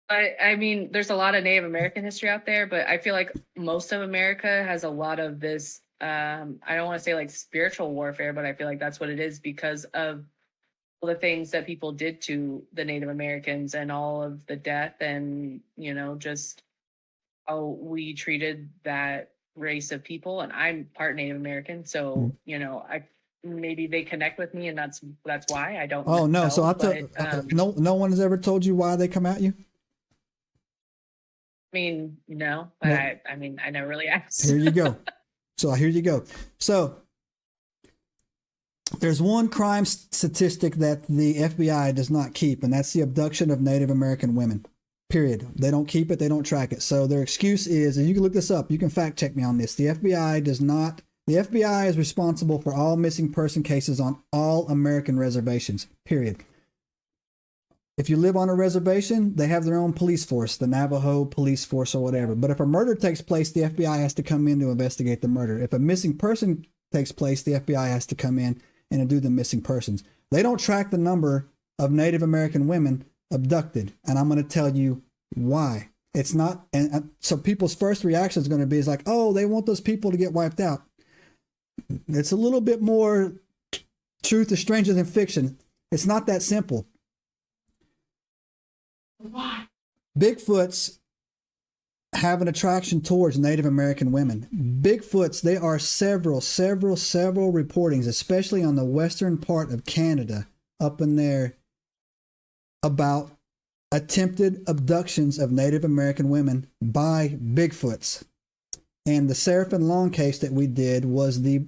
I mean, there's a lot of Native American history out there, but I feel like most of America has a lot of this. I don't want to say like spiritual warfare, but I feel like that's what it is because of all the things that people did to the Native Americans and all of the death and, just how we treated that race of people. And I'm part Native American. Mm. So, I maybe they connect with me and that's why I don't Oh no! So know. I But tell no one has ever told you why they come at you. I mean, no, but Well, I mean, I never really asked. here you go. So here you go. So there's one crime statistic that the FBI does not keep, and that's the abduction of Native American women. Period. They don't keep it. They don't track it. So their excuse is, and you can look this up. You can fact check me on this. The FBI does not. The FBI is responsible for all missing person cases on all American reservations. Period. If you live on a reservation, they have their own police force, the Navajo police force or whatever. But if a murder takes place, the FBI has to come in to investigate the murder. If a missing person takes place, the FBI has to come in and do the missing persons. They don't track the number of Native American women abducted, and I'm going to tell you why. It's not, and so people's first reaction is going to be is like, oh, they want those people to get wiped out. It's a little bit more truth is stranger than fiction. It's not that simple. Bigfoots have an attraction towards Native American women. Bigfoots, there are several reportings, especially on the western part of Canada, up in there, about attempted abductions of Native American women by Bigfoots. And the Seraphin Long case that we did was the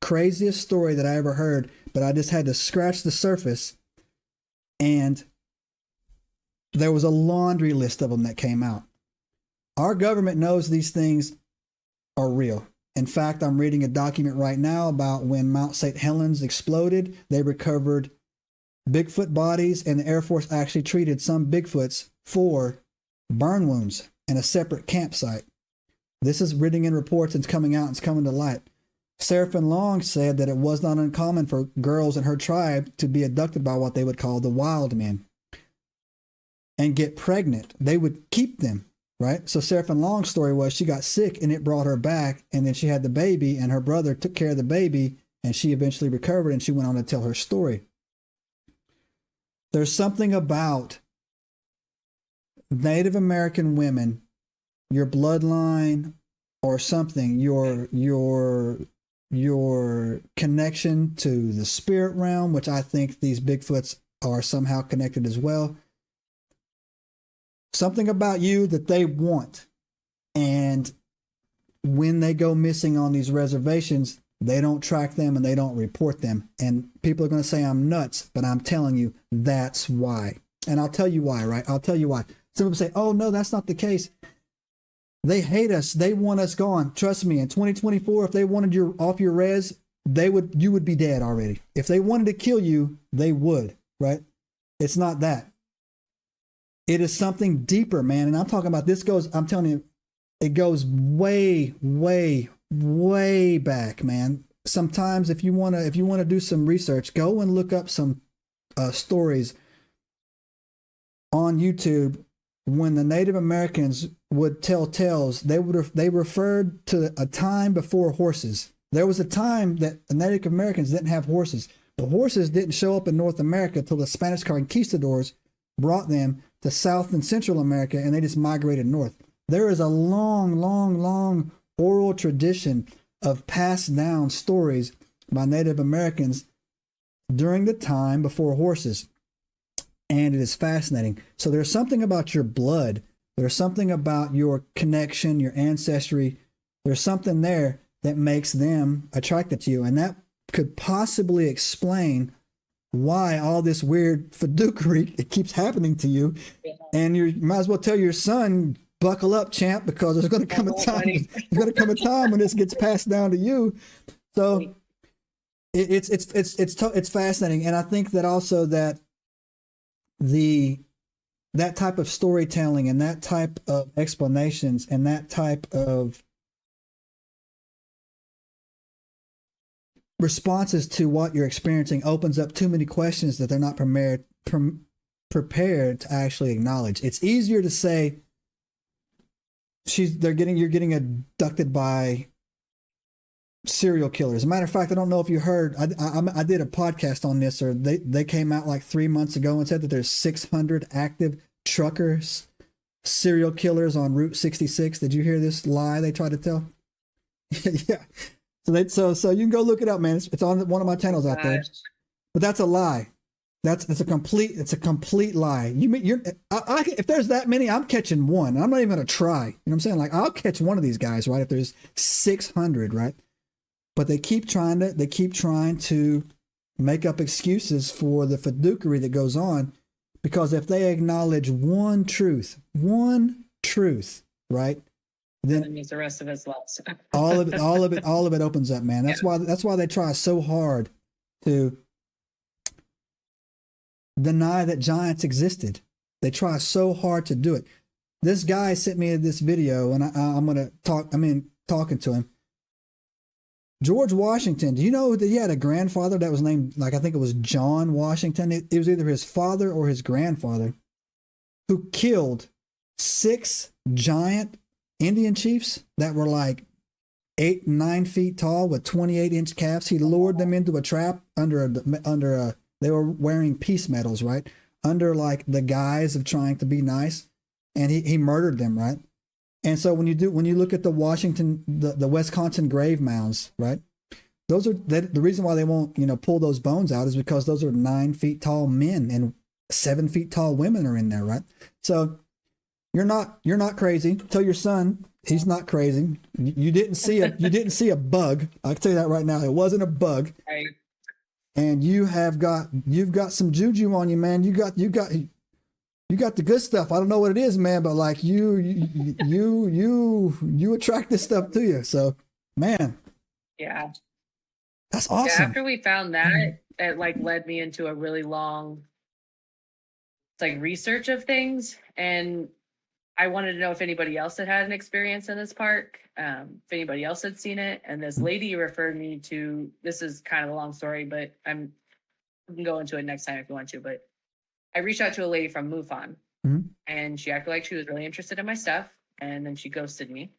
craziest story that I ever heard, but I just had to scratch the surface, and there was a laundry list of them that came out. Our government knows these things are real. In fact, I'm reading a document right now about when Mount St. Helens exploded. They recovered Bigfoot bodies, and the Air Force actually treated some Bigfoots for burn wounds in a separate campsite. This is written in reports and it's coming out and it's coming to light. Seraphin Long said that it was not uncommon for girls in her tribe to be abducted by what they would call the wild men and get pregnant. They would keep them, right? So Seraphin Long's story was she got sick and it brought her back, and then she had the baby and her brother took care of the baby, and she eventually recovered and she went on to tell her story. There's something about Native American women, your bloodline or something, your connection to the spirit realm, which I think these Bigfoots are somehow connected as well. Something about you that they want. And when they go missing on these reservations, they don't track them and they don't report them. And people are going to say I'm nuts, but I'm telling you, that's why. And I'll tell you why, right? I'll tell you why. Some people say, oh, no, that's not the case. They hate us. They want us gone. Trust me, in 2024, if they wanted you off your res, you would be dead already. If they wanted to kill you, they would, right? It's not that. It is something deeper, man. And I'm talking about I'm telling you, it goes way, way, way back, man. Sometimes if you want to do some research, go and look up some stories on YouTube. When the Native Americans would tell tales, they referred to a time before horses. There was a time that the Native Americans didn't have horses. The horses didn't show up in North America until the Spanish conquistadors brought them to South and Central America, and they just migrated north. There is a long, long, long oral tradition of passed down stories by Native Americans during the time before horses. And it is fascinating. So there's something about your blood. There's something about your connection, your ancestry. There's something there that makes them attracted to you. And that could possibly explain why all this weird fiduciary, it keeps happening to you. And you might as well tell your son, buckle up, champ, because there's going to come a time. There's going to come a time when this gets passed down to you. So it's fascinating. And I think that also that that type of storytelling and that type of explanations and that type of responses to what you're experiencing opens up too many questions that they're not prepared to actually acknowledge. It's easier to say you're getting abducted by serial killers. As a matter of fact, I don't know if you heard, I did a podcast on this, or they came out like 3 months ago and said that there's 600 active truckers, serial killers on Route 66. Did you hear this lie they tried to tell? Yeah. So you can go look it up, man. It's on one of my channels out there. But that's a lie. It's a complete lie. If there's that many, I'm catching one. I'm not even gonna try. You know what I'm saying? Like, I'll catch one of these guys, right? If there's 600, right? But they keep trying to make up excuses for the fiduciary that goes on, because if they acknowledge one truth, right? Then that means the rest of it's lost. all of it opens up, man. That's why they try so hard to deny that giants existed. They try so hard to do it. This guy sent me this video, and talking to him. George Washington, do you know that he had a grandfather that was named, like, I think it was John Washington? It was either his father or his grandfather, who killed 6 giant Indian chiefs that were like 8, 9 feet tall with 28-inch calves. He lured them into a trap they were wearing peace medals, right? Under like the guise of trying to be nice. And he murdered them, right? And so when you look at the Wisconsin grave mounds, right? Those are the reason why they won't, pull those bones out is because those are 9 feet tall men and 7 feet tall women are in there, right? So you're not crazy. Tell your son he's not crazy. You didn't see a bug. I can tell you that right now. It wasn't a bug. Right. And you've got some juju on you, man. You got the good stuff. I don't know what it is, man, but like you attract this stuff to you. So, man. Yeah. That's awesome. Yeah, after we found that, it like led me into a really long research of things, and I wanted to know if anybody else had had an experience in this park, if anybody else had seen it. And this lady referred me to, this is kind of a long story, but we can go into it next time if you want to, but I reached out to a lady from MUFON, and she acted like she was really interested in my stuff, and then she ghosted me.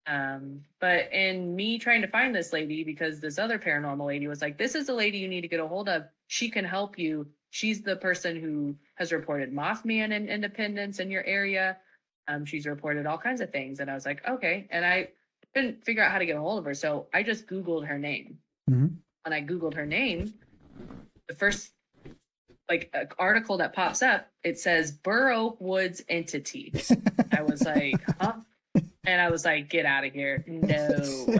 But in me trying to find this lady, because this other paranormal lady was like, this is the lady you need to get a hold of. She can help you. She's the person who has reported Mothman and Independence in your area. She's reported all kinds of things. And I was like, okay. And I couldn't figure out how to get a hold of her. So I just Googled her name. When I Googled her name, the first article that pops up, it says Burr Oak Woods entity. I was like, huh? And I was like, get out of here. No.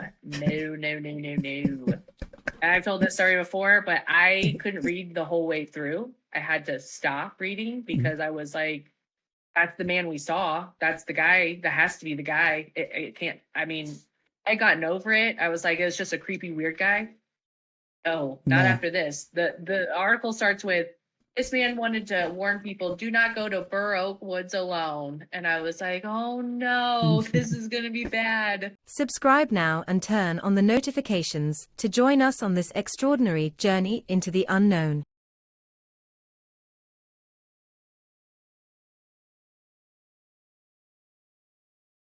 And I've told this story before, but I couldn't read the whole way through. I had to stop reading because I was like, that's the man we saw. That's the guy. That has to be the guy. It can't. I mean, I gotten over it. I was like, it was just a creepy, weird guy. Oh, not after this. The article starts with, this man wanted to warn people, do not go to Burr Oak Woods alone. And I was like, oh no, this is going to be bad. Subscribe now and turn on the notifications to join us on this extraordinary journey into the unknown.